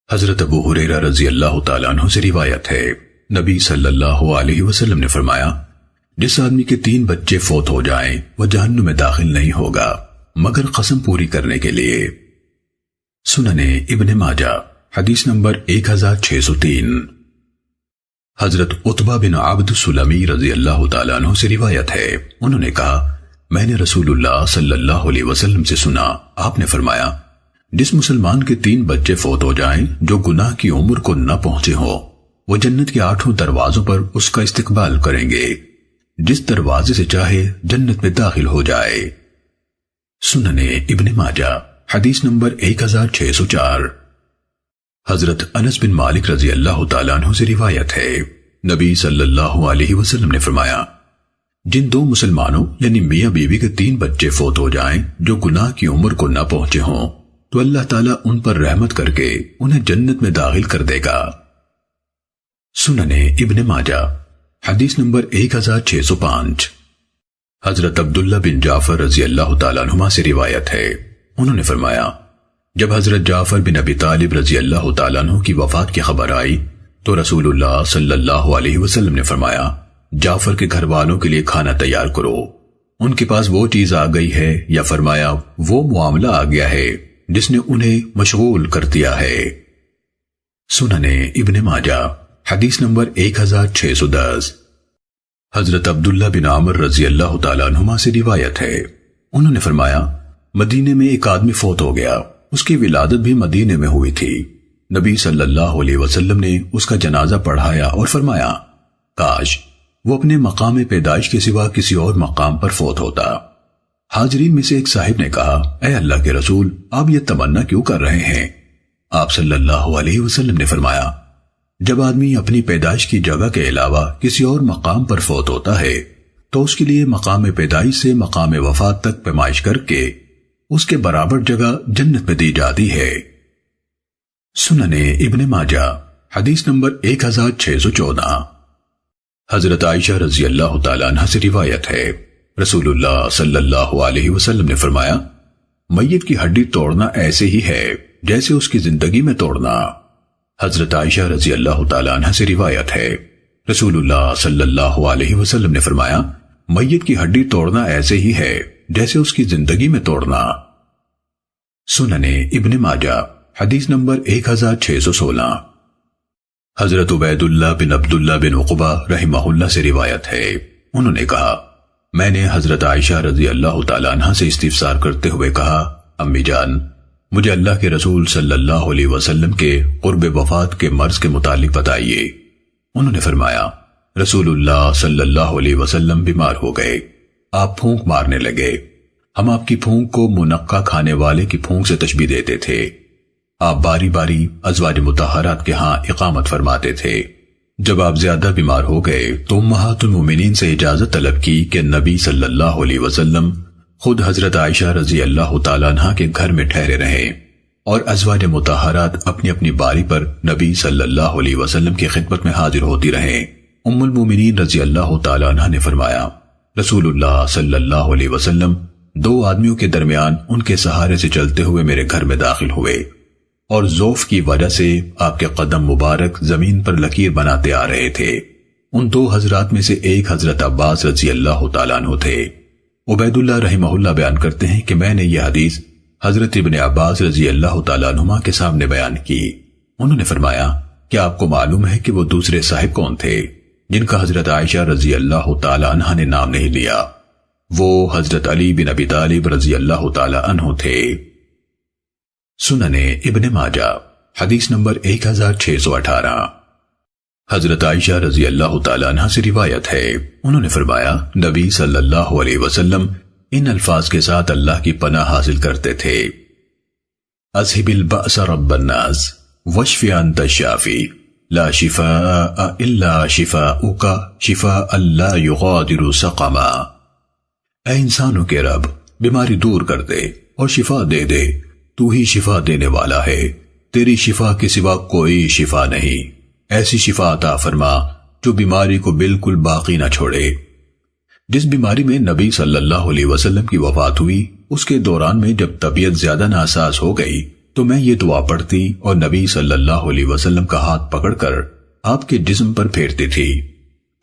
حضرت ابو ہریرہ رضی اللہ تعالیٰ عنہ سے روایت ہے، نبی صلی اللہ علیہ وسلم نے فرمایا، جس آدمی کے 3 بچے فوت ہو جائیں وہ جہنم میں داخل نہیں ہوگا مگر قسم پوری کرنے کے لیے۔ سنن ابن ماجہ حدیث نمبر 1603۔ حضرت عتبہ بن عبد سلمی رضی اللہ تعالیٰ عنہ سے روایت ہے، انہوں نے کہا، میں نے رسول اللہ صلی اللہ علیہ وسلم سے سنا، آپ نے فرمایا، جس مسلمان کے 3 بچے فوت ہو جائیں جو گناہ کی عمر کو نہ پہنچے ہوں، وہ جنت کے 8 دروازوں پر اس کا استقبال کریں گے، جس دروازے سے چاہے جنت میں داخل ہو جائے۔ سنن ابن ماجہ حدیث نمبر 1604۔ حضرت انس بن مالک رضی اللہ تعالیٰ عنہ سے روایت ہے، نبی صلی اللہ علیہ وسلم نے فرمایا، جن 2 مسلمانوں یعنی میاں بیوی کے 3 بچے فوت ہو جائیں جو گناہ کی عمر کو نہ پہنچے ہوں تو اللہ تعالیٰ ان پر رحمت کر کے انہیں جنت میں داخل کر دے گا۔ سنن ابن ماجہ حدیث نمبر 1605۔ حضرت عبداللہ بن جعفر رضی اللہ تعالیٰ عنہما سے روایت ہے، انہوں نے فرمایا، جب حضرت جعفر بن ابی طالب رضی اللہ تعالیٰ عنہ کی وفات کی خبر آئی تو رسول اللہ صلی اللہ علیہ وسلم نے فرمایا، جعفر کے گھر والوں کے لیے کھانا تیار کرو، ان کے پاس وہ چیز آ گئی ہے، یا فرمایا وہ معاملہ آ گیا ہے جس نے انہیں مشغول کر دیا ہے۔ سنن ابن ماجہ حدیث نمبر 1610۔ حضرت عبداللہ بن عمر رضی اللہ تعالیٰ عنہما سے روایت ہے، انہوں نے فرمایا، مدینے میں ایک آدمی فوت ہو گیا، اس کی ولادت بھی مدینے میں ہوئی تھی۔ نبی صلی اللہ علیہ وسلم نے اس کا جنازہ پڑھایا اور فرمایا، کاش وہ اپنے مقام پیدائش کے سوا کسی اور مقام پر فوت ہوتا۔ حاضرین میں سے ایک صاحب نے کہا، اے اللہ کے رسول، آپ یہ تمنا کیوں کر رہے ہیں؟ آپ صلی اللہ علیہ وسلم نے فرمایا، جب آدمی اپنی پیدائش کی جگہ کے علاوہ کسی اور مقام پر فوت ہوتا ہے تو اس کے لیے مقام پیدائش سے مقام وفات تک پیمائش کر کے اس کے برابر جگہ جنت میں دی جاتی ہے۔ سنن ابن ماجہ حدیث نمبر 1614۔ حضرت عائشہ رضی اللہ تعالیٰ عنہ سے روایت ہے، رسول اللہ صلی اللہ علیہ وسلم نے فرمایا، میت کی ہڈی توڑنا ایسے ہی ہے جیسے اس کی زندگی میں توڑنا۔ حضرت عائشہ رضی اللہ تعالیٰ عنہ سے روایت ہے، رسول اللہ صلی اللہ علیہ وسلم نے فرمایا، میت کی ہڈی توڑنا ایسے ہی ہے جیسے اس کی زندگی میں توڑنا۔ سنن ابن ماجہ حدیث نمبر 1616۔ حضرت عبید اللہ بن عبداللہ بن عقبہ رحمہ اللہ سے روایت ہے، انہوں نے کہا، میں نے حضرت عائشہ رضی اللہ تعالیٰ عنہ سے استفسار کرتے ہوئے کہا، امی جان، مجھے اللہ کے رسول صلی اللہ علیہ وسلم کے قرب وفات کے مرض کے متعلق بتائیے۔ انہوں نے فرمایا، رسول اللہ صلی اللہ علیہ وسلم بیمار ہو گئے، آپ پھونک مارنے لگے، ہم آپ کی پھونک کو منقع کھانے والے کی پھونک سے تشبیہ دیتے تھے، آپ باری باری ازواج مطہرات کے ہاں اقامت فرماتے تھے۔ جب آپ زیادہ بیمار ہو گئے تو امہات المومنین سے اجازت طلب کی کہ نبی صلی اللہ علیہ وسلم خود حضرت عائشہ رضی اللہ تعالیٰ عنہ کے گھر میں ٹھہرے رہیں، اور ازواج مطہرات اپنی اپنی باری پر نبی صلی اللہ علیہ وسلم کی خدمت میں حاضر ہوتی رہیں۔ ام المومنین رضی اللہ تعالیٰ عنہ نے فرمایا، رسول اللہ صلی اللہ علیہ وسلم 2 آدمیوں کے درمیان ان کے سہارے سے چلتے ہوئے میرے گھر میں داخل ہوئے، اور ضعف کی وجہ سے آپ کے قدم مبارک زمین پر لکیر بناتے آ رہے تھے۔ ان 2 حضرات میں سے ایک حضرت عباس رضی اللہ تعالیٰ عنہ تھے۔ عبید اللہ رحمہ اللہ بیان کرتے ہیں کہ میں نے یہ حدیث حضرت ابن عباس رضی اللہ تعالیٰ عنہما کے سامنے بیان کی۔ انہوں نے فرمایا، کیا آپ کو معلوم ہے کہ وہ دوسرے صاحب کون تھے جن کا حضرت عائشہ رضی اللہ تعالیٰ عنہ نے نام نہیں لیا؟ وہ حضرت علی بن ابی طالب رضی اللہ تعالیٰ عنہ تھے۔ سنن ابن ماجہ حدیث نمبر 1618۔ حضرت عائشہ رضی اللہ تعالیٰ عنہ سے روایت ہے، انہوں نے فرمایا، نبی صلی اللہ علیہ وسلم ان الفاظ کے ساتھ اللہ کی پناہ حاصل کرتے تھے، اذهب البأس رب الناس واشف انت الشافی لا شفاء الا شفاؤک شفاء لا یغادر سقما۔ اے انسانوں کے رب، بیماری دور کر دے اور شفا دے دے، تو ہی شفا دینے والا ہے، تیری شفا کے سوا کوئی شفا نہیں، ایسی شفا عطا فرما جو بیماری کو بالکل باقی نہ چھوڑے۔ جس بیماری میں نبی صلی اللہ علیہ وسلم کی وفات ہوئی، اس کے دوران میں جب طبیعت زیادہ ناساز ہو گئی تو میں یہ دعا پڑھتی اور نبی صلی اللہ علیہ وسلم کا ہاتھ پکڑ کر آپ کے جسم پر پھیرتی تھی۔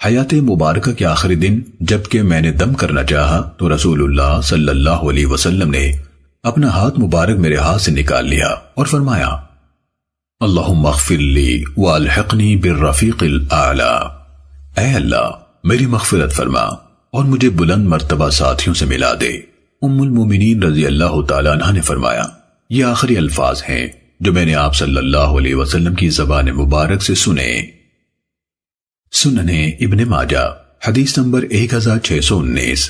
حیات مبارکہ کے آخری دن جبکہ میں نے دم کرنا چاہا تو رسول اللہ صلی اللہ علیہ وسلم نے اپنا ہاتھ مبارک میرے ہاتھ سے نکال لیا اور فرمایا، اللہم اغفر لی والحقنی بالرفیق الاعلی، اے اللہ میری مغفرت فرما اور مجھے بلند مرتبہ ساتھیوں سے ملا دے۔ ام المومنین رضی اللہ تعالیٰ عنہ نے فرمایا، یہ آخری الفاظ ہیں جو میں نے آپ صلی اللہ علیہ وسلم کی زبان مبارک سے سنے۔ سننے ابن ماجہ حدیث نمبر 1619۔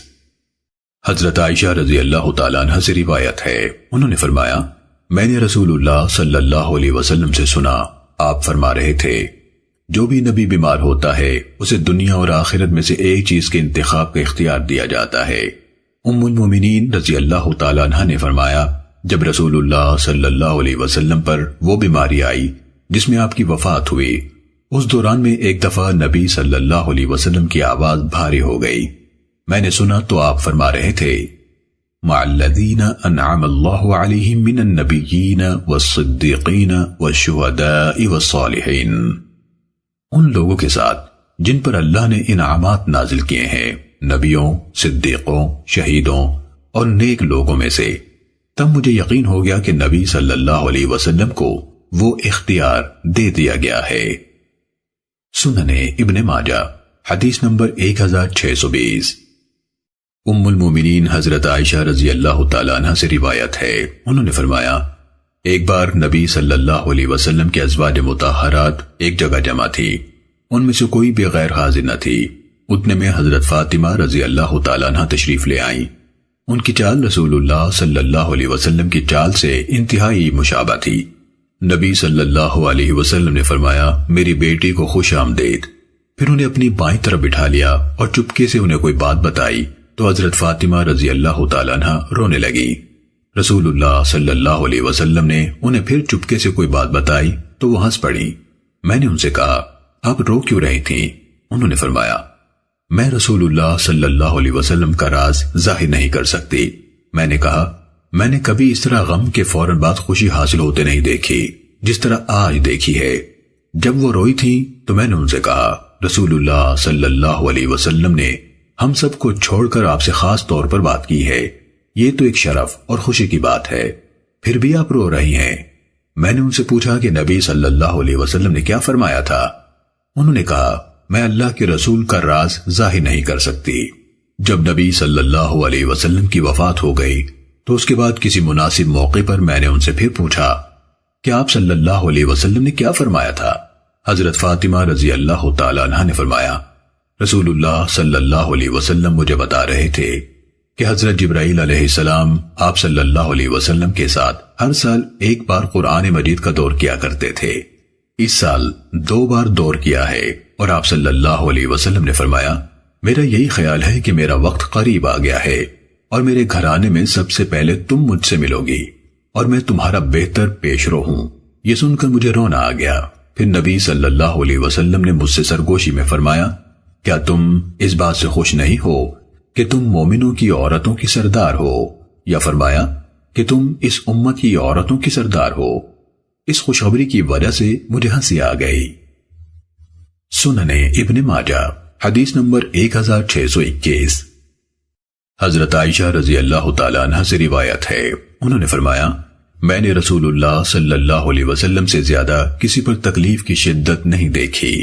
حضرت عائشہ رضی اللہ تعالیٰ عنہ سے روایت ہے، انہوں نے فرمایا، میں نے رسول اللہ صلی اللہ علیہ وسلم سے سنا، آپ فرما رہے تھے، جو بھی نبی بیمار ہوتا ہے اسے دنیا اور آخرت میں سے ایک چیز کے انتخاب کا اختیار دیا جاتا ہے۔ ام المومنین رضی اللہ تعالیٰ عنہ نے فرمایا، جب رسول اللہ صلی اللہ علیہ وسلم پر وہ بیماری آئی جس میں آپ کی وفات ہوئی، اس دوران میں ایک دفعہ نبی صلی اللہ علیہ وسلم کی آواز بھاری ہو گئی۔ میں نے سنا تو آپ فرما رہے تھے، مع الذین انعم اللہ علیہم من النبیین والصدیقین والشہداء والصالحین، ان لوگوں کے ساتھ جن پر اللہ نے انعامات نازل کیے ہیں، نبیوں، صدیقوں، شہیدوں اور نیک لوگوں میں سے۔ تب مجھے یقین ہو گیا کہ نبی صلی اللہ علیہ وسلم کو وہ اختیار دے دیا گیا ہے۔ سننے ابن ماجہ حدیث نمبر 1620۔ ام المومنین حضرت عائشہ رضی اللہ تعالیٰ عنہ سے روایت ہے، انہوں نے فرمایا، ایک بار نبی صلی اللہ علیہ وسلم کے ازواج مطہرات ایک جگہ جمع تھی، ان میں سے کوئی بھی غیر حاضر نہ تھی۔ اتنے میں حضرت فاطمہ رضی اللہ تعالیٰ عنہ تشریف لے آئیں۔ ان کی چال رسول اللہ صلی اللہ علیہ وسلم کی چال سے انتہائی مشابہ تھی۔ نبی صلی اللہ علیہ وسلم نے فرمایا، میری بیٹی کو خوش آمدید۔ پھر انہیں اپنی بائیں طرف بٹھا لیا اور چپکے سے انہیں کوئی بات بتائی تو حضرت فاطمہ رضی اللہ تعالیٰ عنہ رونے لگی۔ رسول اللہ صلی اللہ علیہ وسلم نے انہیں پھر چپکے سے کوئی بات بتائی تو وہ ہنس پڑی۔ میں نے ان سے کہا، آپ رو کیوں رہی تھیں؟ انہوں نے فرمایا، میں رسول اللہ صلی اللہ علیہ وسلم کا راز ظاہر نہیں کر سکتی۔ میں نے کہا، میں نے کبھی اس طرح غم کے فوراً بعد خوشی حاصل ہوتے نہیں دیکھی جس طرح آج دیکھی ہے۔ جب وہ روئی تھی تو میں نے ان سے کہا، رسول اللہ صلی اللہ علیہ وسلم نے ہم سب کو چھوڑ کر آپ سے خاص طور پر بات کی ہے، یہ تو ایک شرف اور خوشی کی بات ہے، پھر بھی آپ رو رہی ہیں۔ میں نے ان سے پوچھا کہ نبی صلی اللہ علیہ وسلم نے کیا فرمایا تھا؟ انہوں نے کہا، میں اللہ کے رسول کا راز ظاہر نہیں کر سکتی۔ جب نبی صلی اللہ علیہ وسلم کی وفات ہو گئی تو اس کے بعد کسی مناسب موقع پر میں نے ان سے پھر پوچھا کہ آپ صلی اللہ علیہ وسلم نے کیا فرمایا تھا؟ حضرت فاطمہ رضی اللہ تعالیٰ عنہ نے فرمایا، رسول اللہ صلی اللہ علیہ وسلم مجھے بتا رہے تھے کہ حضرت جبرائیل علیہ السلام آپ صلی اللہ علیہ وسلم کے ساتھ ہر سال ایک بار قرآن مجید کا دور کیا کرتے تھے۔ اس سال 2 بار دور کیا ہے اور آپ صلی اللہ علیہ وسلم نے فرمایا، میرا یہی خیال ہے کہ میرا وقت قریب آ گیا ہے اور میرے گھرانے میں سب سے پہلے تم مجھ سے ملو گی اور میں تمہارا بہتر پیش رو ہوں۔ یہ سن کر مجھے رونا آ گیا۔ پھر نبی صلی اللہ علیہ وسلم نے مجھ سے سرگوشی میں فرمایا، کیا تم اس بات سے خوش نہیں ہو کہ تم مومنوں کی عورتوں کی سردار ہو؟ یا فرمایا کہ تم اس امت کی عورتوں کی سردار ہو۔ اس خوشخبری کی وجہ سے مجھے ہنسی آ گئی۔ سننے ابن ماجہ حدیث نمبر 1621۔ حضرت عائشہ رضی اللہ تعالیٰ عنہ سے روایت ہے، انہوں نے فرمایا، میں نے رسول اللہ صلی اللہ علیہ وسلم سے زیادہ کسی پر تکلیف کی شدت نہیں دیکھی۔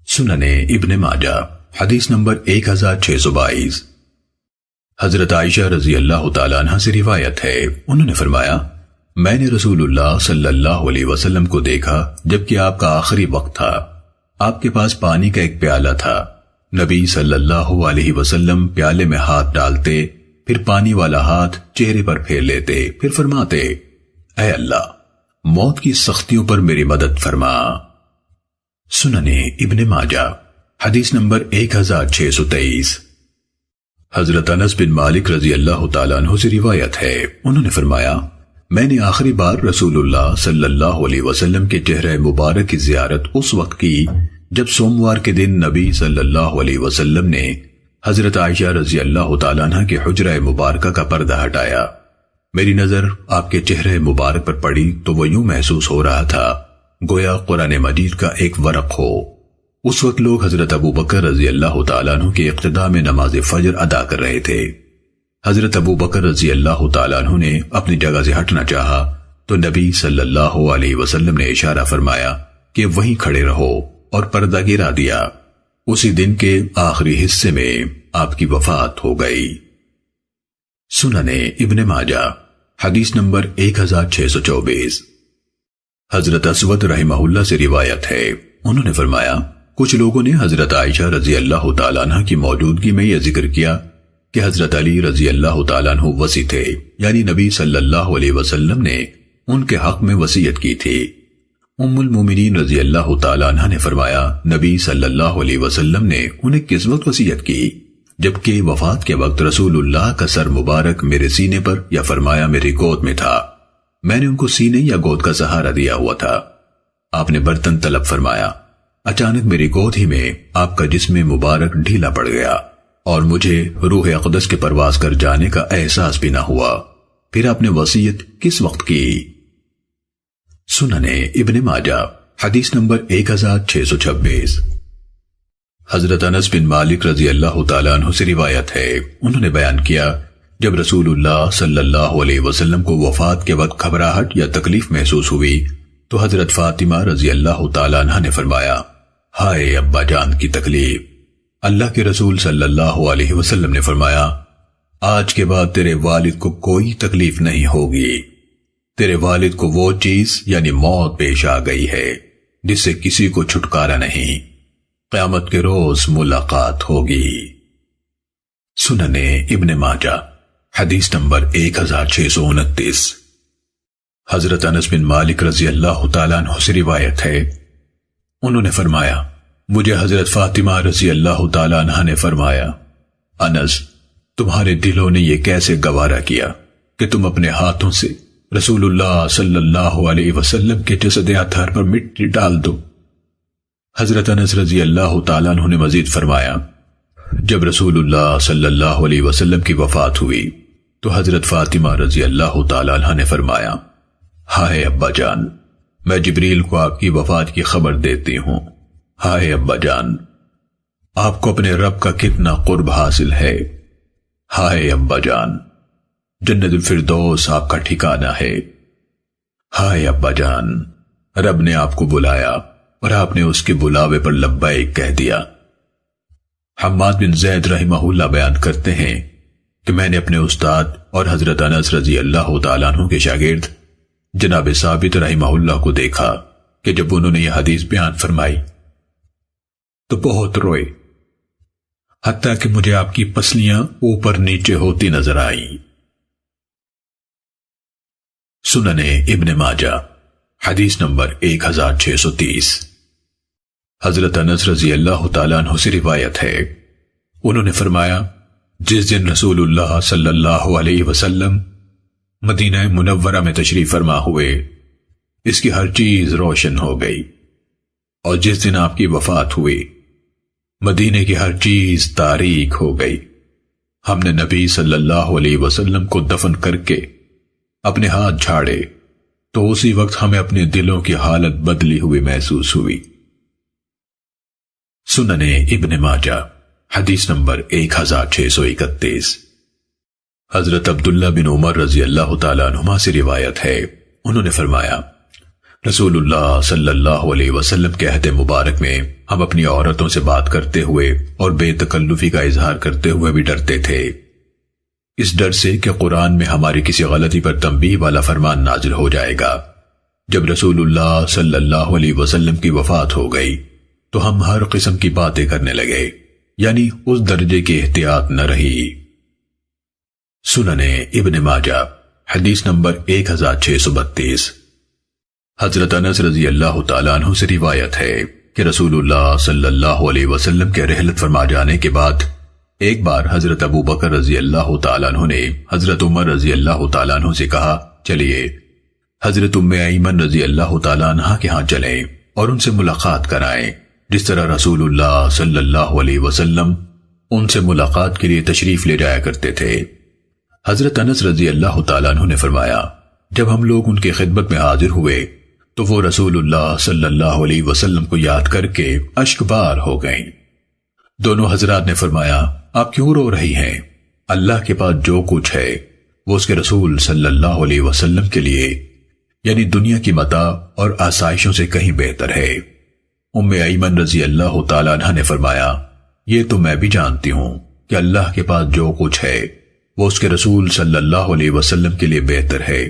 سننے ابن ماجہ حدیث نمبر 1622۔ حضرت عائشہ رضی اللہ تعالیٰ عنہ سے روایت ہے، انہوں نے فرمایا، میں نے رسول اللہ صلی اللہ علیہ وسلم کو دیکھا جبکہ آپ کا آخری وقت تھا۔ آپ کے پاس پانی کا ایک پیالہ تھا۔ نبی صلی اللہ علیہ وسلم پیالے میں ہاتھ ڈالتے، پھر پانی والا ہاتھ چہرے پر پھیر لیتے، پھر فرماتے، اے اللہ، موت کی سختیوں پر میری مدد فرما۔ سننے ابن ماجہ حدیث نمبر 1623۔ حضرت انس بن مالک رضی اللہ تعالیٰ عنہ سے روایت ہے، انہوں نے فرمایا، میں نے آخری بار رسول اللہ صلی اللہ علیہ وسلم کے چہرہ مبارک کی زیارت اس وقت کی جب سوموار کے دن نبی صلی اللہ علیہ وسلم نے حضرت عائشہ رضی اللہ تعالیٰ عنہ کے حجرہ مبارکہ کا پردہ ہٹایا۔ میری نظر آپ کے چہرے مبارک پر پڑی تو وہ یوں محسوس ہو رہا تھا گویا قرآن مجید کا ایک ورق ہو۔ اس وقت لوگ حضرت ابو بکر رضی اللہ تعالیٰ عنہ کے اقتداء میں نماز فجر ادا کر رہے تھے۔ حضرت ابو بکر رضی اللہ تعالیٰ عنہ نے اپنی جگہ سے ہٹنا چاہا تو نبی صلی اللہ علیہ وسلم نے اشارہ فرمایا کہ وہیں کھڑے رہو اور پردہ گرا دیا۔ اسی دن کے آخری حصے میں آپ کی وفات ہو گئی۔ سنن ابن ماجہ حدیث نمبر 1624۔ حضرت اسود رحمہ اللہ سے روایت ہے، انہوں نے فرمایا کچھ لوگوں نے حضرت عائشہ رضی اللہ تعالیٰ عنہ کی موجودگی میں یہ ذکر کیا کہ حضرت علی رضی اللہ تعالیٰ عنہ وصی تھے، یعنی نبی صلی اللہ علیہ وسلم نے ان کے حق میں وصیت کی تھی۔ ام المومنین رضی اللہ تعالیٰ عنہ نے فرمایا نبی صلی اللہ علیہ وسلم نے انہیں کس وقت وصیت کی؟ جبکہ وفات کے وقت رسول اللہ کا سر مبارک میرے سینے پر یا فرمایا میری گود میں تھا، میں نے ان کو سینے یا گود کا سہارا دیا ہوا تھا۔ آپ نے برتن طلب فرمایا، اچانک میری گود ہی میں آپ کا جسم مبارک ڈھیلا پڑ گیا اور مجھے روح اقدس کے پرواز کر جانے کا احساس بھی نہ ہوا۔ پھر آپ نے وصیت کس وقت کی؟ سنن ابن ماجہ حدیث نمبر 1626۔ حضرت انس بن مالک رضی اللہ تعالیٰ عنہ سے روایت ہے، انہوں نے بیان کیا جب رسول اللہ صلی اللہ علیہ وسلم کو وفات کے وقت گھبراہٹ یا تکلیف محسوس ہوئی تو حضرت فاطمہ رضی اللہ تعالیٰ عنہ نے فرمایا ہائے ابا جان کی تکلیف۔ اللہ کے رسول صلی اللہ علیہ وسلم نے فرمایا آج کے بعد تیرے والد کو کوئی تکلیف نہیں ہوگی، تیرے والد کو وہ چیز یعنی موت پیش آ گئی ہے جس سے کسی کو چھٹکارا نہیں، قیامت کے روز ملاقات ہوگی۔ سنن ابن ماجہ حدیث نمبر 1629۔ حضرت انس بن مالک رضی اللہ تعالیٰ عنہ سے روایت ہے، انہوں نے فرمایا مجھے حضرت فاطمہ رضی اللہ تعالیٰ عنہ نے فرمایا انس تمہارے دلوں نے یہ کیسے گوارا کیا کہ تم اپنے ہاتھوں سے رسول اللہ صلی اللہ علیہ وسلم کے جسد اطہر پر مٹی ڈال دو۔ حضرت انس رضی اللہ تعالیٰ عنہ نے مزید فرمایا جب رسول اللہ صلی اللہ علیہ وسلم کی وفات ہوئی تو حضرت فاطمہ رضی اللہ تعالیٰ عنہ نے فرمایا ہائے ابا جان، میں جبریل کو آپ کی وفات کی خبر دیتی ہوں۔ ہائے ابا جان، آپ کو اپنے رب کا کتنا قرب حاصل ہے۔ ہائے ابا جان، جنت الفردوس آپ کا ٹھکانہ ہے۔ ہائے ابا جان، رب نے آپ کو بلایا اور آپ نے اس کے بلاوے پر لبیک کہہ دیا۔ حماد بن زید رحمہ اللہ بیان کرتے ہیں کہ میں نے اپنے استاد اور حضرت انس رضی اللہ تعالیٰ عنہ کے شاگرد جناب ثابت رحمہ اللہ کو دیکھا کہ جب انہوں نے یہ حدیث بیان فرمائی تو بہت روئے، حتیٰ کہ مجھے آپ کی پسلیاں اوپر نیچے ہوتی نظر آئیں۔ سنن ابن ماجہ حدیث نمبر 1630۔ حضرت انس رضی اللہ تعالیٰ عنہ سے روایت ہے، انہوں نے فرمایا جس دن رسول اللہ صلی اللہ علیہ وسلم مدینہ منورہ میں تشریف فرما ہوئے اس کی ہر چیز روشن ہو گئی، اور جس دن آپ کی وفات ہوئی مدینے کی ہر چیز تاریک ہو گئی۔ ہم نے نبی صلی اللہ علیہ وسلم کو دفن کر کے اپنے ہاتھ جھاڑے تو اسی وقت ہمیں اپنے دلوں کی حالت بدلی ہوئی محسوس ہوئی۔ سنن ابن ماجہ حدیث نمبر 1631۔ حضرت عبداللہ بن عمر رضی اللہ تعالیٰ عنہما سے روایت ہے، انہوں نے فرمایا رسول اللہ صلی اللہ علیہ وسلم کے عہد مبارک میں ہم اپنی عورتوں سے بات کرتے ہوئے اور بے تکلفی کا اظہار کرتے ہوئے بھی ڈرتے تھے، اس ڈر سے کہ قرآن میں ہماری کسی غلطی پر تنبیہ والا فرمان نازل ہو جائے گا۔ جب رسول اللہ صلی اللہ علیہ وسلم کی وفات ہو گئی تو ہم ہر قسم کی باتیں کرنے لگے، یعنی اس درجے کی احتیاط نہ رہی۔ سنن ابن ماجہ حدیث نمبر 1632۔ حضرت انس رضی اللہ تعالیٰ عنہ سے روایت ہے کہ رسول اللہ صلی اللہ علیہ وسلم کے رحلت فرما جانے کے بعد ایک بار حضرت ابو بکر رضی اللہ تعالیٰ عنہ نے حضرت عمر رضی اللہ تعالیٰ عنہ سے کہا چلیے حضرت ام ایمن رضی اللہ تعالیٰ عنہ کے ہاں چلیں اور ان سے ملاقات کرائیں، جس طرح رسول اللہ صلی اللہ علیہ وسلم ان سے ملاقات کے لیے تشریف لے جایا کرتے تھے۔ حضرت انس رضی اللہ تعالیٰ عنہ نے فرمایا، جب ہم لوگ ان کی خدمت میں حاضر ہوئے تو وہ رسول اللہ صلی اللہ علیہ وسلم کو یاد کر کے اشکبار ہو گئیں۔ دونوں حضرات نے فرمایا، آپ کیوں رو رہی ہیں؟ اللہ کے پاس جو کچھ ہے وہ اس کے رسول صلی اللہ علیہ وسلم کے لیے یعنی دنیا کی متاع اور آسائشوں سے کہیں بہتر ہے۔ ام ایمن رضی اللہ تعالیٰ عنہ نے فرمایا، یہ تو میں بھی جانتی ہوں کہ اللہ کے پاس جو کچھ ہے وہ اس کے رسول صلی اللہ علیہ وسلم کے لیے بہتر ہے،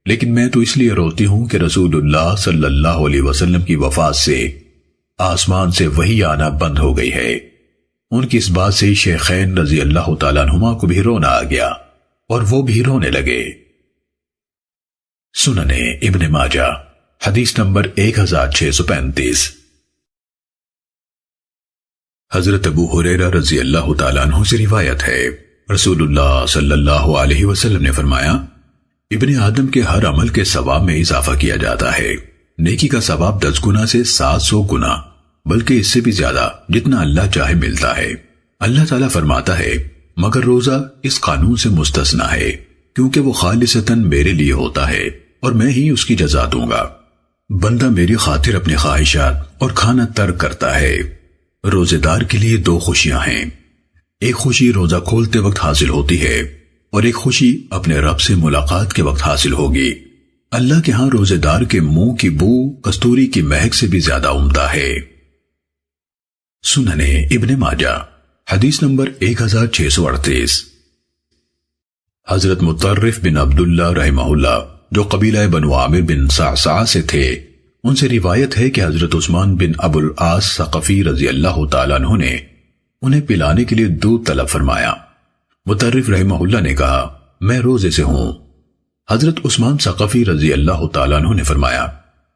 لیکن میں تو اس لیے روتی ہوں کہ رسول اللہ صلی اللہ علیہ وسلم کی وفات سے آسمان سے وحی آنا بند ہو گئی ہے۔ ان کی اس بات سے شیخین رضی اللہ تعالیٰ عنہما کو بھی رونا آ گیا اور وہ بھی رونے لگے۔ سننے ابن ماجہ حدیث نمبر 1635۔ حضرت ابو ہریرہ رضی اللہ تعالیٰ عنہ سے روایت ہے، رسول اللہ صلی اللہ علیہ وسلم نے فرمایا، ابن آدم کے ہر عمل کے ثواب میں اضافہ کیا جاتا ہے۔ نیکی کا ثواب 10 گنا سے 700 گنا بلکہ اس سے بھی زیادہ جتنا اللہ چاہے ملتا ہے۔ اللہ تعالیٰ فرماتا ہے، مگر روزہ اس قانون سے مستثنا ہے کیونکہ وہ خالصتاً میرے لیے ہوتا ہے اور میں ہی اس کی جزا دوں گا۔ بندہ میری خاطر اپنی خواہشات اور کھانا ترک کرتا ہے۔ روزے دار کے لیے 2 خوشیاں ہیں، ایک خوشی روزہ کھولتے وقت حاصل ہوتی ہے اور ایک خوشی اپنے رب سے ملاقات کے وقت حاصل ہوگی۔ اللہ کے ہاں روزے دار کے منہ کی بو کستوری کی مہک سے بھی زیادہ عمدہ ہے۔ سننے ابن ماجہ حدیث نمبر 1638۔ حضرت مطرف بن عبداللہ رحمہ اللہ جو قبیلہ بنو عامر بن صعصع سے تھے، ان سے روایت ہے کہ حضرت عثمان بن ابو العاص ثقفی رضی اللہ تعالیٰ عنہ نے انہیں پلانے کے لیے دودھ طلب فرمایا۔ مطرف رحمہ اللہ نے کہا، میں روزے سے ہوں۔ حضرت عثمان ثقفی رضی اللہ تعالیٰ عنہ نے فرمایا،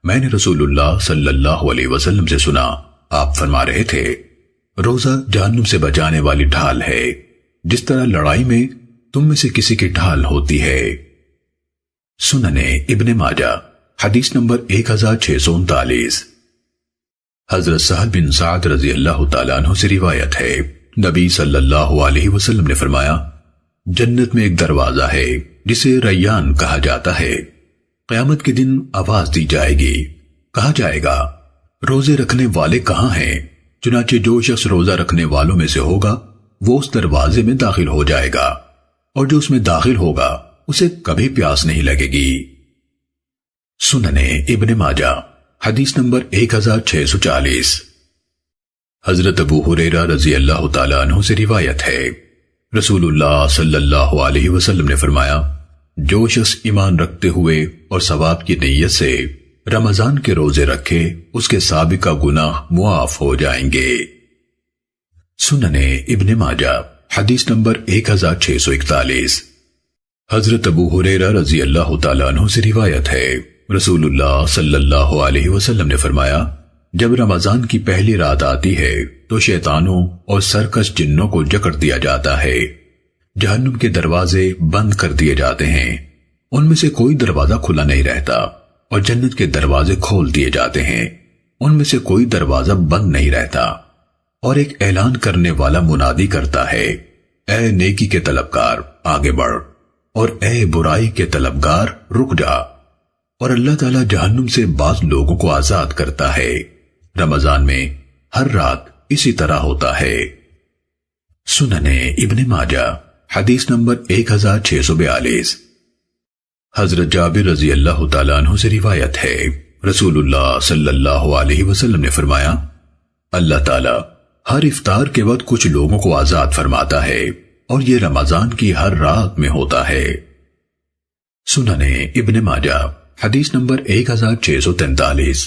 میں نے رسول اللہ صلی اللہ علیہ وسلم سے سنا، آپ فرما رہے تھے، روزہ جہنم سے بچانے والی ڈھال ہے، جس طرح لڑائی میں تم میں سے کسی کی ڈھال ہوتی ہے۔ سننے ابن ماجہ حدیث نمبر 1639۔ حضرت سہل بن سعد رضی اللہ تعالیٰ عنہ سے روایت ہے، نبی صلی اللہ علیہ وسلم نے فرمایا، جنت میں ایک دروازہ ہے جسے ریان کہا جاتا ہے۔ قیامت کے دن آواز دی جائے گی، کہا جائے گا، روزے رکھنے والے کہاں ہیں؟ چنانچہ جو شخص روزہ رکھنے والوں میں سے ہوگا وہ اس دروازے میں داخل ہو جائے گا، اور جو اس میں داخل ہوگا اسے کبھی پیاس نہیں لگے گی۔ سننے ابن ماجہ حدیث نمبر 1640۔ حضرت ابو ہریرہ رضی اللہ تعالیٰ عنہ سے روایت ہے، رسول اللہ صلی اللہ علیہ وسلم نے فرمایا، جو شخص ایمان رکھتے ہوئے اور ثواب کی نیت سے رمضان کے روزے رکھے اس کے سابقہ گناہ معاف ہو جائیں گے۔ سننے ابن ماجہ حدیث نمبر 1641۔ حضرت ابو ہریرہ رضی اللہ تعالیٰ عنہ سے روایت ہے، رسول اللہ صلی اللہ علیہ وسلم نے فرمایا، جب رمضان کی پہلی رات آتی ہے تو شیطانوں اور سرکش جنوں کو جکڑ دیا جاتا ہے، جہنم کے دروازے بند کر دیے جاتے ہیں، ان میں سے کوئی دروازہ کھلا نہیں رہتا، اور جنت کے دروازے کھول دیے جاتے ہیں، ان میں سے کوئی دروازہ بند نہیں رہتا، اور ایک اعلان کرنے والا منادی کرتا ہے، اے نیکی کے طلبگار آگے بڑھ، اور اے برائی کے طلبگار رک جا، اور اللہ تعالیٰ جہنم سے بعض لوگوں کو آزاد کرتا ہے۔ رمضان میں ہر رات اسی طرح ہوتا ہے۔ سننے ابن ماجہ حدیث نمبر 1642۔ حضرت جابر رضی اللہ تعالیٰ عنہ سے روایت ہے، رسول اللہ صلی اللہ علیہ وسلم نے فرمایا، اللہ تعالیٰ ہر افطار کے وقت کچھ لوگوں کو آزاد فرماتا ہے، اور یہ رمضان کی ہر رات میں ہوتا ہے۔ سننے ابن ماجہ حدیث نمبر 1643۔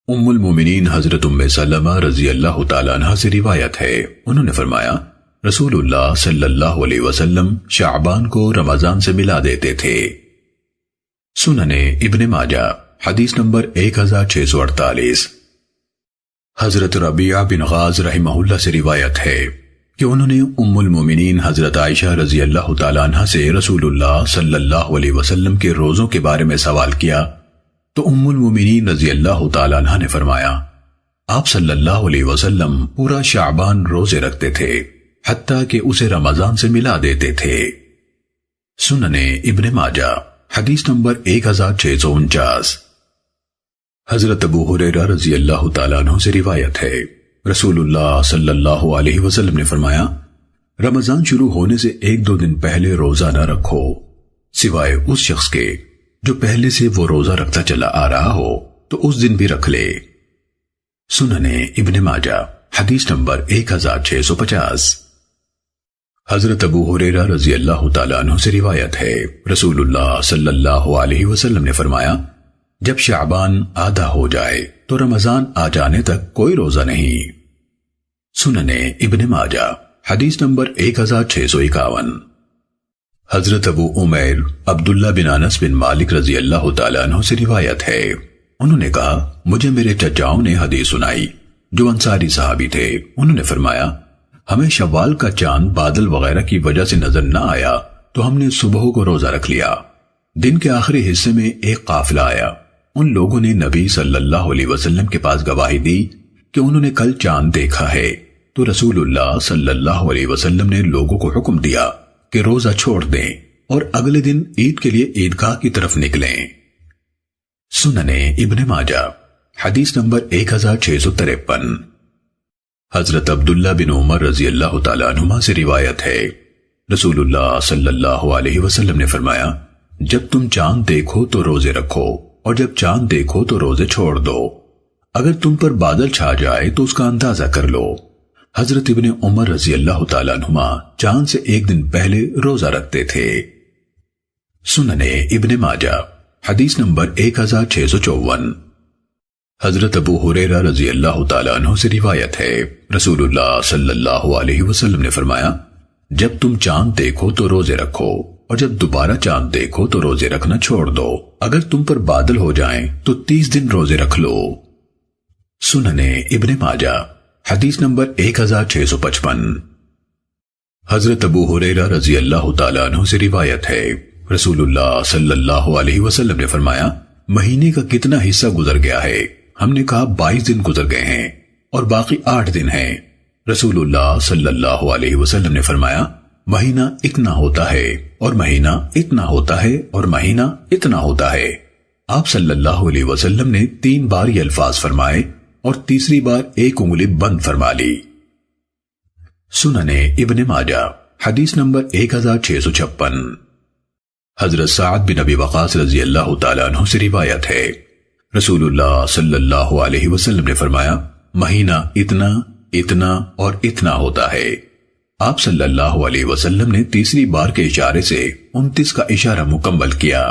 ام المومنین حضرت ام سلمہ رضی اللہ تعالیٰ عنہ سے روایت ہے، انہوں نے فرمایا، رسول اللہ صلی اللہ علیہ وسلم شعبان کو رمضان سے ملا دیتے تھے۔ سننے ابن ماجہ حدیث نمبر 1648۔ حضرت ربیعہ بن غاز رحمہ اللہ سے روایت ہے کہ انہوں نے ام المومنین حضرت عائشہ رضی اللہ تعالیٰ عنہ سے رسول اللہ صلی اللہ علیہ وسلم کے روزوں کے بارے میں سوال کیا تو ام المومنین رضی اللہ تعالیٰ عنہ نے فرمایا، آپ صلی اللہ علیہ وسلم پورا شعبان روزے رکھتے تھے، حتیٰ کہ اسے رمضان سے ملا دیتے تھے۔ سننے ابن ماجہ حدیث نمبر 1649۔ حضرت ابو ہریرہ رضی اللہ تعالیٰ عنہ سے روایت ہے، رسول اللہ صلی اللہ علیہ وسلم نے فرمایا، رمضان شروع ہونے سے 1-2 دن پہلے روزہ نہ رکھو، سوائے اس شخص کے جو پہلے سے وہ روزہ رکھتا چلا آ رہا ہو تو اس دن بھی رکھ لے۔ سننے ابن ماجہ حدیث نمبر 1650۔ حضرت ابو ہریرہ رضی اللہ تعالیٰ عنہ سے روایت ہے، رسول اللہ صلی اللہ علیہ وسلم نے فرمایا، جب شعبان آدھا ہو جائے تو رمضان آ جانے تک کوئی روزہ نہیں۔ سننے ابن ماجہ حدیث نمبر 1651۔ حضرت ابو عمیر عبداللہ بن انس بن مالک رضی اللہ تعالیٰ عنہ سے روایت ہے، انہوں نے کہا، مجھے میرے چچاؤں نے حدیث سنائی جو انصاری صحابی تھے۔ انہوں نے فرمایا، ہمیں شوال کا چاند بادل وغیرہ کی وجہ سے نظر نہ آیا تو ہم نے صبح کو روزہ رکھ لیا۔ دن کے آخری حصے میں ایک قافلہ آیا، ان لوگوں نے نبی صلی اللہ علیہ وسلم کے پاس گواہی دی کہ انہوں نے کل چاند دیکھا ہے، تو رسول اللہ صلی اللہ علیہ وسلم نے لوگوں کو حکم دیا کہ روزہ چھوڑ دیں اور اگلے دن عید کے لیے عیدگاہ کی طرف نکلیں۔ سننے ابن ماجہ حدیث نمبر 1653۔ حضرت عبداللہ بن عمر رضی اللہ تعالیٰ عنہما سے روایت ہے، رسول اللہ صلی اللہ علیہ وسلم نے فرمایا، جب تم چاند دیکھو تو روزے رکھو اور جب چاند دیکھو تو روزے چھوڑ دو، اگر تم پر بادل چھا جائے تو اس کا اندازہ کر لو۔ حضرت ابن عمر رضی اللہ تعالیٰ عنہما چاند سے 1 دن پہلے روزہ رکھتے تھے۔ سننے ابن ماجہ حدیث نمبر 1654۔ حضرت ابو ہریرہ رضی اللہ تعالیٰ عنہ سے روایت ہے، رسول اللہ صلی اللہ علیہ وسلم نے فرمایا، جب تم چاند دیکھو تو روزے رکھو اور جب دوبارہ چاند دیکھو تو روزے رکھنا چھوڑ دو، اگر تم پر بادل ہو جائیں تو 30 دن روزے رکھ لو۔ سننے ابن ماجہ حدیث نمبر 1655۔ حضرت ابو ہریرہ رضی اللہ تعالیٰ عنہ سے روایت ہے، رسول اللہ صلی اللہ علیہ وسلم نے فرمایا، مہینے کا کتنا حصہ گزر گیا ہے؟ ہم نے کہا 22 دن گزر گئے ہیں اور باقی 8 دن ہیں۔ رسول اللہ صلی اللہ علیہ وسلم نے فرمایا، مہینہ اتنا ہوتا ہے اور مہینہ اتنا ہوتا ہے اور مہینہ اتنا ہوتا ہے۔ آپ صلی اللہ علیہ وسلم نے 3 بار یہ الفاظ فرمائے اور تیسری بار 1 انگلی بند فرما لی۔ سننے ابن ماجہ حدیث نمبر 1656۔ حضرت سعد بن ابی وقاص رضی اللہ تعالیٰ عنہ سے روایت ہے، رسول اللہ صلی اللہ علیہ وسلم نے فرمایا، مہینہ اتنا اتنا اور اتنا ہوتا ہے۔ آپ صلی اللہ علیہ وسلم نے تیسری بار کے اشارے سے 29 کا اشارہ مکمل کیا۔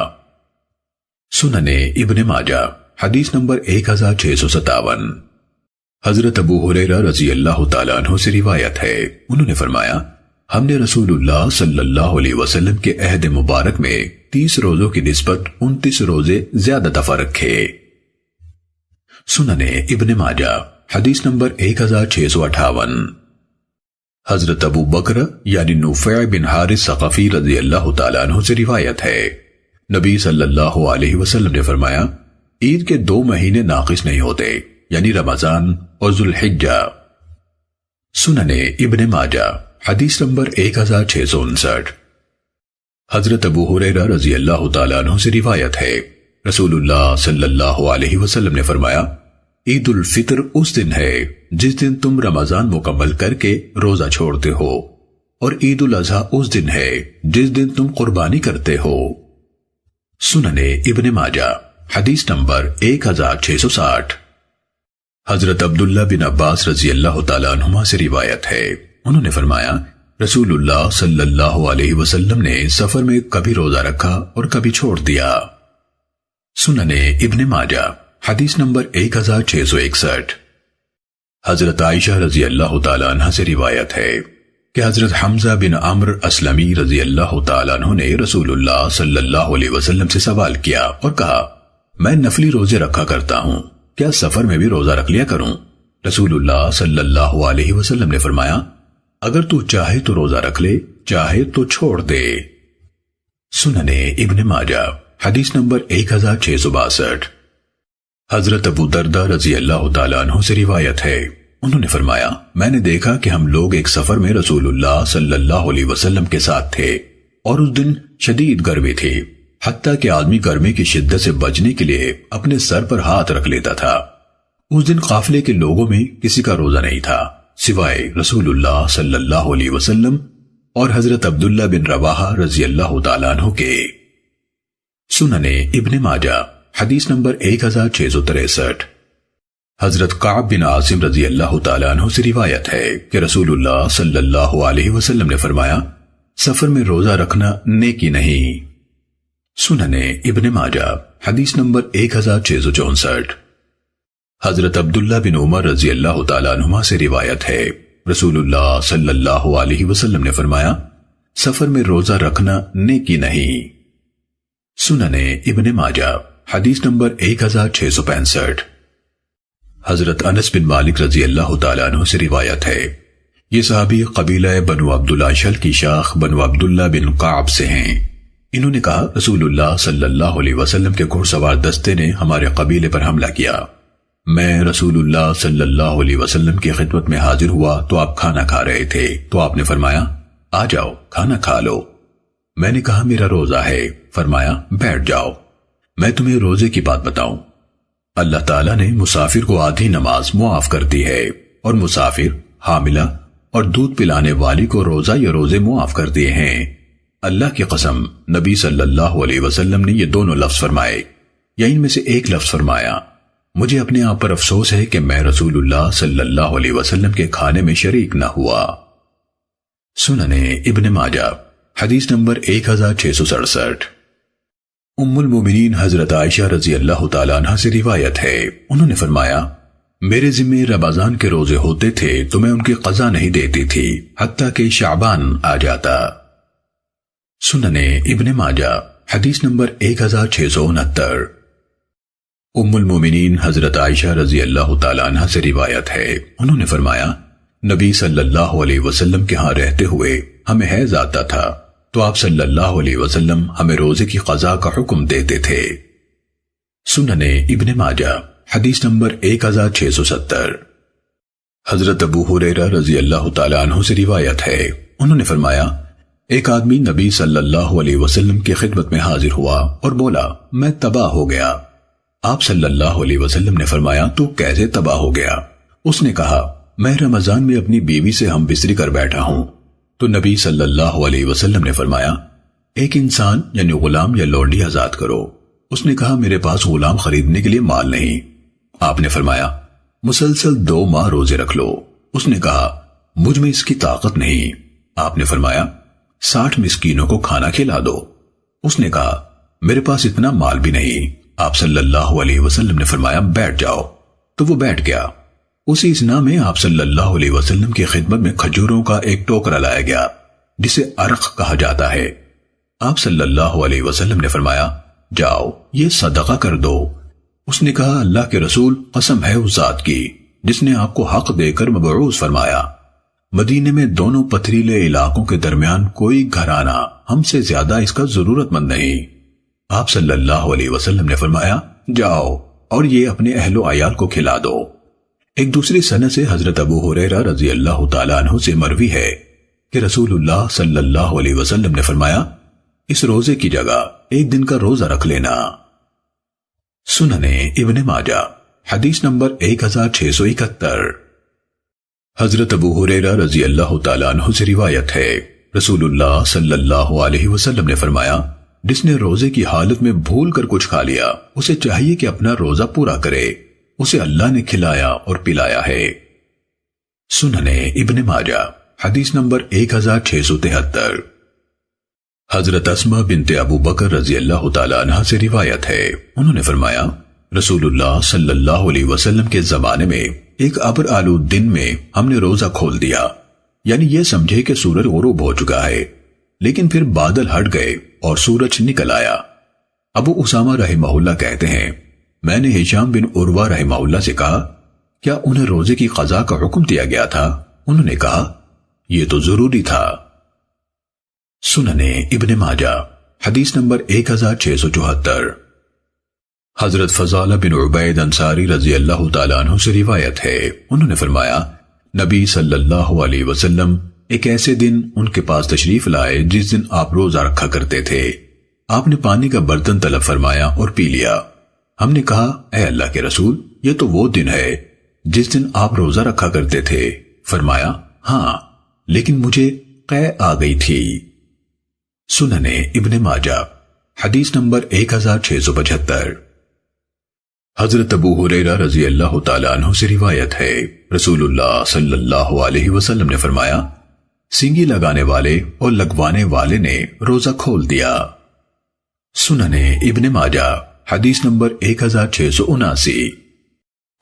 سننے ابن ماجہ حدیث نمبر 1657۔ حضرت ابو ہریرہ رضی اللہ تعالیٰ عنہ سے روایت ہے، انہوں نے فرمایا، ہم نے رسول اللہ صلی اللہ علیہ وسلم کے عہد مبارک میں 30 روزوں کی نسبت 29 روزے زیادہ دفع رکھے۔ سننے ابن ماجہ حدیث نمبر 1658۔ حضرت ابو بکر یعنی نفیع بن حارث ثقفی رضی اللہ تعالیٰ عنہ سے روایت ہے، نبی صلی اللہ علیہ وسلم نے فرمایا، عید کے 2 مہینے ناقص نہیں ہوتے، یعنی رمضان اور ذوالحجہ۔ سننے ابن ماجہ حدیث نمبر 1659۔ حضرت ابو ہریرہ رضی اللہ تعالیٰ عنہ سے روایت ہے، رسول اللہ صلی اللہ علیہ وسلم نے فرمایا، عید الفطر اس دن ہے جس دن تم رمضان مکمل کر کے روزہ چھوڑتے ہو، اور عید الاضحیٰ اس دن ہے جس دن تم قربانی کرتے ہو۔ سننے ابن ماجہ حدیث نمبر 1660۔ حضرت عبداللہ بن عباس رضی اللہ تعالیٰ عنہما سے روایت ہے، انہوں نے فرمایا، رسول اللہ صلی اللہ علیہ وسلم نے سفر میں کبھی روزہ رکھا اور کبھی چھوڑ دیا۔ سننے ابن ماجہ حدیث نمبر 1661۔ حضرت عائشہ رضی اللہ تعالیٰ عنہ سے روایت ہے کہ حضرت حمزہ بن عمرو اسلمی رضی اللہ تعالیٰ عنہ نے رسول اللہ صلی اللہ علیہ وسلم سے سوال کیا اور کہا، میں نفلی روزے رکھا کرتا ہوں، کیا سفر میں بھی روزہ رکھ لیا کروں؟ رسول اللہ صلی اللہ علیہ وسلم نے فرمایا، اگر تو چاہے تو روزہ رکھ لے، چاہے تو چھوڑ دے۔ سننے ابن ماجہ حدیث نمبر 1662۔ حضرت ابو دردہ رضی اللہ تعالیٰ عنہ سے روایت ہے، انہوں نے فرمایا، میں نے دیکھا کہ ہم لوگ ایک سفر میں رسول اللہ صلی اللہ علیہ وسلم کے ساتھ تھے، اور اس دن شدید گرمی تھی، حتیٰ کہ آدمی گرمی کی شدت سے بچنے کے لیے اپنے سر پر ہاتھ رکھ لیتا تھا۔ اس دن قافلے کے لوگوں میں کسی کا روزہ نہیں تھا سوائے رسول اللہ صلی اللہ علیہ وسلم اور حضرت عبداللہ بن رواحہ رضی اللہ تعالیٰ عنہ کے۔ سننے ابن ماجہ حدیث نمبر 1663۔ حضرت کعب بن عاصم رضی اللہ تعالیٰ عنہ سے روایت ہے کہ رسول اللہ صلی اللہ علیہ وسلم نے فرمایا، سفر میں روزہ رکھنا نیکی نہیں۔ سننے ابن ماجہ حدیث نمبر 1664۔ حضرت عبداللہ بن عمر رضی اللہ تعالیٰ عنہما سے روایت ہے، رسول اللہ صلی اللہ علیہ وسلم نے فرمایا، سفر میں روزہ رکھنا نیکی نہیں۔ سننے ابن ماجہ حدیث نمبر 1665۔ حضرت انس بن مالک رضی اللہ تعالیٰ عنہ سے روایت ہے، یہ صحابی قبیلہ بنو عبدالعشل کی شاخ بنو عبداللہ بن قعب سے ہیں۔ انہوں نے کہا، رسول اللہ صلی اللہ علیہ وسلم کے گھڑ سوار دستے نے ہمارے قبیلے پر حملہ کیا۔ میں رسول اللہ صلی اللہ علیہ وسلم کی خدمت میں حاضر ہوا تو آپ کھانا کھا رہے تھے، تو آپ نے فرمایا، آ جاؤ کھانا کھا لو۔ میں نے کہا، میرا روزہ ہے۔ فرمایا، بیٹھ جاؤ، میں تمہیں روزے کی بات بتاؤں۔ اللہ تعالیٰ نے مسافر کو آدھی نماز معاف کر دی ہے، اور مسافر، حاملہ اور دودھ پلانے والی کو روزہ یا روزے معاف کر دیے ہیں۔ اللہ کی قسم، نبی صلی اللہ علیہ وسلم نے یہ دونوں لفظ فرمائے یا ان میں سے ایک لفظ فرمایا۔ مجھے اپنے آپ پر افسوس ہے کہ میں رسول اللہ صلی اللہ علیہ وسلم کے کھانے میں شریک نہ ہوا۔ سننے ابن ماجہ حدیث نمبر 1667۔ ام المومنین حضرت عائشہ رضی اللہ تعالیٰ عنہ سے روایت ہے، انہوں نے فرمایا، میرے ذمہ رمضان کے روزے ہوتے تھے تو میں ان کی قضا نہیں دیتی تھی حتیٰ کہ شعبان آ جاتا۔ سننے ابن ماجہ حدیث نمبر 1669۔ ام المومنین حضرت عائشہ رضی اللہ تعالیٰ عنہ سے روایت ہے، انہوں نے فرمایا، نبی صلی اللہ علیہ وسلم کے ہاں رہتے ہوئے ہمیں حیض آتا تھا تو آپ صلی اللہ علیہ وسلم ہمیں روزے کی قضا کا حکم دیتے تھے۔ سننے ابن ماجہ حدیث نمبر 1670۔ حضرت ابو ہریرہ رضی اللہ تعالیٰ عنہ سے روایت ہے، انہوں نے فرمایا، ایک آدمی نبی صلی اللہ علیہ وسلم کی خدمت میں حاضر ہوا اور بولا، میں تباہ ہو گیا۔ آپ صلی اللہ علیہ وسلم نے فرمایا، تو کیسے تباہ ہو گیا؟ اس نے کہا، میں رمضان میں اپنی بیوی سے ہم بستری کر بیٹھا ہوں۔ تو نبی صلی اللہ علیہ وسلم نے فرمایا، ایک انسان یعنی غلام یا لونڈی آزاد کرو۔ اس نے کہا، میرے پاس غلام خریدنے کے لیے مال نہیں۔ آپ نے فرمایا، مسلسل 2 ماہ روزے رکھ لو۔ اس نے کہا، مجھ میں اس کی طاقت نہیں۔ آپ نے فرمایا، 60 مسکینوں کو کھانا کھلا دو۔ اس نے کہا، میرے پاس اتنا مال بھی نہیں۔ آپ صلی اللہ علیہ وسلم نے فرمایا، بیٹھ جاؤ۔ تو وہ بیٹھ گیا۔ اسی اسنا میں آپ صلی اللہ علیہ وسلم کی خدمت میں کھجوروں کا ایک ٹوکرا لایا گیا جسے عرق کہا جاتا ہے۔ آپ صلی اللہ علیہ وسلم نے فرمایا، جاؤ یہ صدقہ کر دو۔ اس نے کہا، اللہ کے رسول، قسم ہے اس ذات کی جس نے آپ کو حق دے کر مبعوث فرمایا، مدینے میں دونوں پتھریلے علاقوں کے درمیان کوئی گھرانہ ہم سے زیادہ اس کا ضرورت مند نہیں۔ آپ صلی اللہ علیہ وسلم نے فرمایا، جاؤ اور یہ اپنے اہل و عیال کو کھلا دو۔ ایک دوسری سند سے حضرت ابو ہریرہ رضی اللہ تعالیٰ عنہ سے مروی ہے کہ رسول اللہ صلی اللہ علیہ وسلم نے فرمایا، اس روزے کی جگہ ایک دن کا روزہ رکھ لینا۔ سننے ابن ماجہ حدیث نمبر 1671۔ حضرت ابو ہریرہ رضی اللہ تعالیٰ عنہ سے روایت ہے، رسول اللہ صلی اللہ علیہ وسلم نے فرمایا، جس نے روزے کی حالت میں بھول کر کچھ کھا لیا اسے چاہیے کہ اپنا روزہ پورا کرے، اسے اللہ نے کھلایا اور پلایا ہے۔ سننے ابن ماجہ حدیث نمبر 1673۔ حضرت اسماء بنت ابو بکر رضی اللہ تعالیٰ عنہ سے روایت ہے، انہوں نے فرمایا، رسول اللہ صلی اللہ علیہ وسلم کے زمانے میں ایک ابر آلود دن میں ہم نے روزہ کھول دیا، یعنی یہ سمجھے کہ سورج غروب ہو چکا ہے، لیکن پھر بادل ہٹ گئے اور سورج نکل آیا۔ ابو اسامہ رحمہ اللہ کہتے ہیں، میں نے ہشام بن عروہ رحمہ اللہ سے کہا، کیا انہیں روزے کی قضا کا حکم دیا گیا تھا؟ انہوں نے کہا، یہ تو ضروری تھا۔ سننے ابن ماجہ حدیث نمبر 1674۔ حضرت فضالہ بن عبید انصاری رضی اللہ تعالیٰ عنہ سے روایت ہے، انہوں نے فرمایا، نبی صلی اللہ علیہ وسلم ایک ایسے دن ان کے پاس تشریف لائے جس دن آپ روزہ رکھا کرتے تھے۔ آپ نے پانی کا برتن طلب فرمایا اور پی لیا۔ ہم نے کہا اے اللہ کے رسول، یہ تو وہ دن ہے جس دن آپ روزہ رکھا کرتے تھے۔ فرمایا ہاں، لیکن مجھے قے آ گئی تھی۔ سننے ابن ماجہ حدیث نمبر 1675۔ حضرت ابو ہریرہ رضی اللہ تعالیٰ عنہ سے روایت ہے، رسول اللہ صلی اللہ علیہ وسلم نے فرمایا، سینگی لگانے والے اور لگوانے والے نے روزہ کھول دیا۔ سننے ابن ماجہ حدیث نمبر 1679۔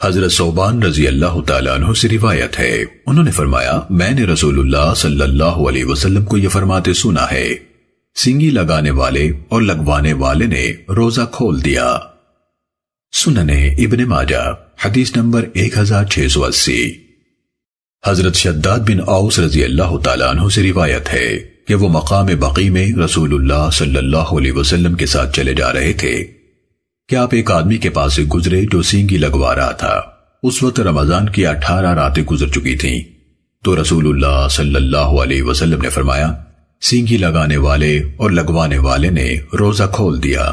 حضرت ثوبان رضی اللہ تعالیٰ عنہ سے روایت ہے، انہوں نے فرمایا، میں نے رسول اللہ صلی اللہ علیہ وسلم کو یہ فرماتے سنا ہے، سینگی لگانے والے اور لگوانے والے نے روزہ کھول دیا۔ سننے ابن ماجہ حدیث نمبر 1680۔ حضرت شداد بن اوس رضی اللہ تعالیٰ عنہ سے روایت ہے کہ وہ مقام بقی میں رسول اللہ صلی اللہ علیہ وسلم کے ساتھ چلے جا رہے تھے کہ آپ ایک آدمی کے پاس سے گزرے جو سینگی لگوا رہا تھا۔ اس وقت رمضان کی 18 راتیں گزر چکی تھیں، تو رسول اللہ صلی اللہ علیہ وسلم نے فرمایا، سینگی لگانے والے اور لگوانے والے نے روزہ کھول دیا۔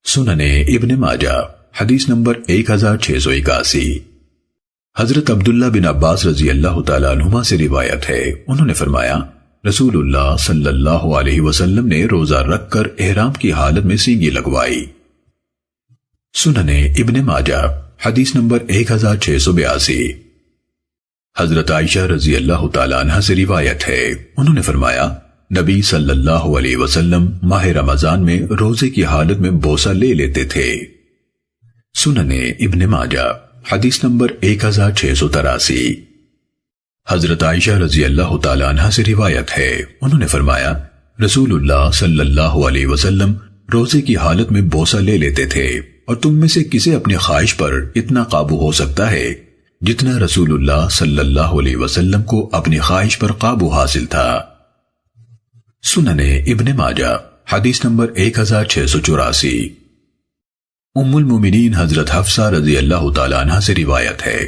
سننے ابن ماجہ حدیث نمبر 1681۔ حضرت عبداللہ بن عباس رضی اللہ تعالیٰ عنہما سے روایت ہے، انہوں نے فرمایا، رسول اللہ صلی اللہ علیہ وسلم نے روزہ رکھ کر احرام کی حالت میں سینگی لگوائی۔ سننے ابن ماجہ حدیث نمبر 1682۔ حضرت عائشہ رضی اللہ تعالیٰ عنہ سے روایت ہے، انہوں نے فرمایا، نبی صلی اللہ علیہ وسلم ماہ رمضان میں روزے کی حالت میں بوسہ لے لیتے تھے۔ سننے ابن ماجہ حدیث نمبر 1683۔ حضرت عائشہ رضی اللہ تعالیٰ عنہ سے روایت ہے، انہوں نے فرمایا، رسول اللہ صلی اللہ علیہ وسلم روزے کی حالت میں بوسہ لے لیتے تھے، اور تم میں سے کسے اپنی خواہش پر اتنا قابو ہو سکتا ہے جتنا رسول اللہ صلی اللہ علیہ وسلم کو اپنی خواہش پر قابو حاصل تھا۔ سننے ابن ماجہ حدیث نمبر 1684۔ ام المومنین حضرت حفصہ رضی اللہ تعالیٰ عنہ سے روایت ہے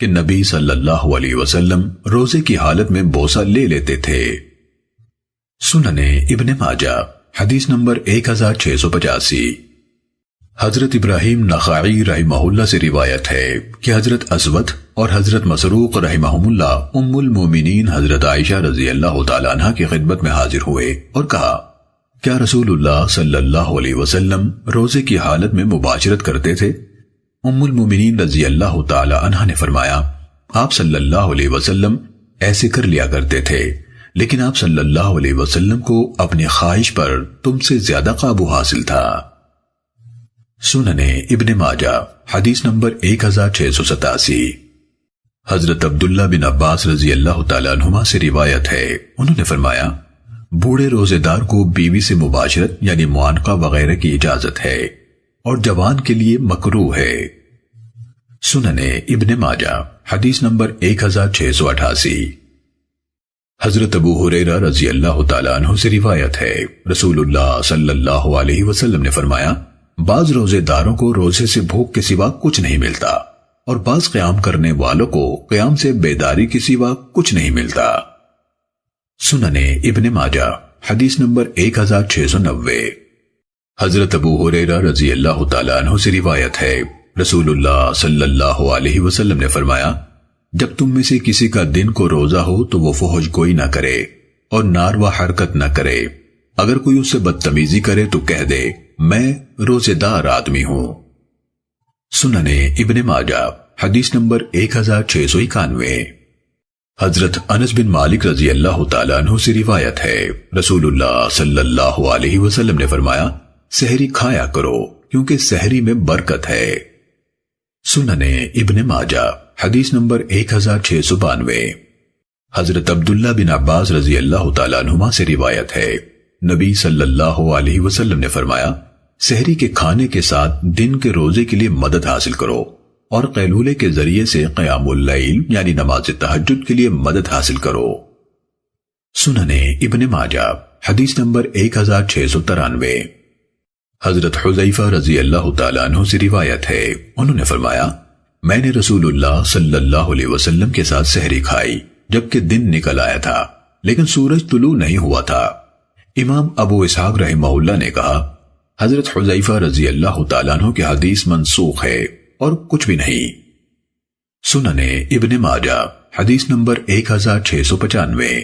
کہ نبی صلی اللہ علیہ وسلم روزے کی حالت میں بوسہ لے لیتے تھے۔ سننے ابن ماجہ حدیث نمبر 1685۔ حضرت ابراہیم نخعی رحمہ اللہ سے روایت ہے کہ حضرت اسود اور حضرت مسروق رحمہم اللہ ام المومنین حضرت عائشہ رضی اللہ تعالیٰ عنہ کی خدمت میں حاضر ہوئے اور کہا، کیا رسول اللہ صلی اللہ علیہ وسلم روزے کی حالت میں مباشرت کرتے تھے؟ ام المومنین رضی اللہ تعالی عنہ نے فرمایا، آپ صلی اللہ علیہ وسلم ایسے کر لیا کرتے تھے، لیکن آپ صلی اللہ علیہ وسلم کو اپنی خواہش پر تم سے زیادہ قابو حاصل تھا۔ سننے ابن ماجہ حدیث نمبر 1687۔ حضرت عبداللہ بن عباس رضی اللہ تعالیٰ عنہما سے روایت ہے، انہوں نے فرمایا، بوڑھے روزے دار کو بیوی سے مباشرت یعنی معانقہ وغیرہ کی اجازت ہے، اور جوان کے لیے مکروہ ہے۔ سننے ابن ماجہ حدیث نمبر 1688۔ حضرت ابو ہریرہ رضی اللہ تعالیٰ عنہ سے روایت ہے، رسول اللہ صلی اللہ علیہ وسلم نے فرمایا، بعض روزے داروں کو روزے سے بھوک کے سوا کچھ نہیں ملتا، اور بعض قیام کرنے والوں کو قیام سے بیداری کے سوا کچھ نہیں ملتا۔ سننے ابن ماجہ حدیث نمبر 1690۔ حضرت ابو ہریرہ رضی اللہ تعالیٰ عنہ سے روایت ہے، رسول اللہ صلی اللہ علیہ وسلم نے فرمایا، جب تم میں سے کسی کا دن کو روزہ ہو تو وہ فحش گوئی نہ کرے اور ناروا حرکت نہ کرے، اگر کوئی اس سے بدتمیزی کرے تو کہہ دے میں روزے دار آدمی ہوں۔ سننے ابن ماجہ حدیث نمبر 1691۔ حضرت انس بن مالک رضی اللہ تعالیٰ عنہ سے روایت ہے، رسول اللہ صلی اللہ علیہ وسلم نے فرمایا، سحری کھایا کرو کیونکہ سحری میں برکت ہے۔ سننے ابن ماجہ حدیث نمبر 1692۔ حضرت عبداللہ بن عباس رضی اللہ تعالیٰ عنہما سے روایت ہے، نبی صلی اللہ علیہ وسلم نے فرمایا، سحری کے کھانے کے ساتھ دن کے روزے کے لیے مدد حاصل کرو، اور قیلولے کے ذریعے سے قیام اللیل یعنی نماز تہجد کے لیے مدد حاصل کرو۔ سننے ابن ماجہ حدیث نمبر 1693۔ حضرت حذیفہ رضی اللہ تعالیٰ عنہ سے روایت ہے، انہوں نے فرمایا، میں نے رسول اللہ صلی اللہ علیہ وسلم کے ساتھ سحری کھائی جبکہ دن نکل آیا تھا لیکن سورج طلوع نہیں ہوا تھا۔ امام ابو اسحاق رحمہ اللہ نے کہا حضرت حذیفہ رضی اللہ تعالیٰ عنہ کی حدیث منسوخ ہے اور کچھ بھی نہیں۔ سننے ابن ماجہ حدیث نمبر 1695۔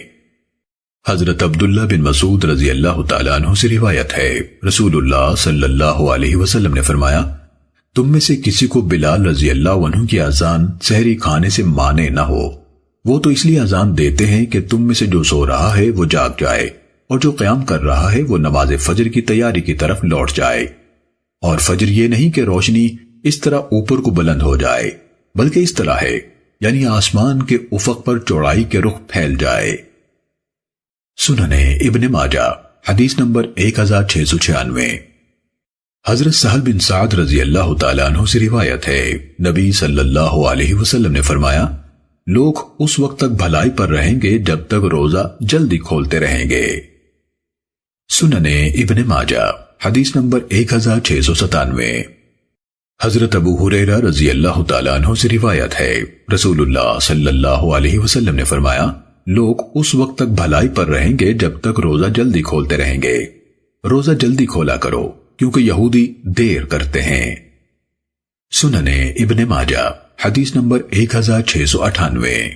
حضرت عبداللہ بن مسعود رضی اللہ تعالیٰ عنہ سے روایت ہے رسول اللہ صلی اللہ علیہ وسلم نے فرمایا تم میں سے کسی کو بلال رضی اللہ عنہ کی اذان سحری کھانے سے مانے نہ ہو، وہ تو اس لیے اذان دیتے ہیں کہ تم میں سے جو سو رہا ہے وہ جاگ جائے اور جو قیام کر رہا ہے وہ نماز فجر کی تیاری کی طرف لوٹ جائے۔ اور فجر یہ نہیں کہ روشنی اس طرح اوپر کو بلند ہو جائے بلکہ اس طرح ہے یعنی آسمان کے افق پر چوڑائی کے رخ پھیل جائے۔ سننے ابن ماجہ حدیث نمبر 1696۔ حضرت سہل بن سعد رضی اللہ تعالیٰ عنہ سے روایت ہے نبی صلی اللہ علیہ وسلم نے فرمایا لوگ اس وقت تک بھلائی پر رہیں گے جب تک روزہ جلدی کھولتے رہیں گے۔ سننے ابن ماجہ حدیث نمبر 1697۔ حضرت ابو ہریرہ رضی اللہ تعالیٰ عنہ سے روایت ہے رسول اللہ صلی اللہ علیہ وسلم نے فرمایا لوگ اس وقت تک بھلائی پر رہیں گے جب تک روزہ جلدی کھولتے رہیں گے۔ روزہ جلدی کھولا کرو کیونکہ یہودی دیر کرتے ہیں۔ سننے ابن ماجہ حدیث نمبر 1698۔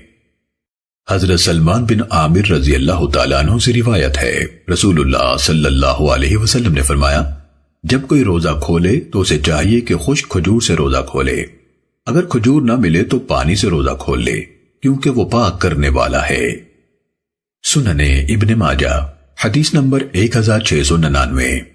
حضرت سلمان بن عامر رضی اللہ تعالیٰ عنہ سے روایت ہے رسول اللہ صلی اللہ علیہ وسلم نے فرمایا جب کوئی روزہ کھولے تو اسے چاہیے کہ خشک کھجور سے روزہ کھولے، اگر کھجور نہ ملے تو پانی سے روزہ کھول لے کیونکہ وہ پاک کرنے والا ہے۔ سننے ابن ماجہ حدیث نمبر 1699۔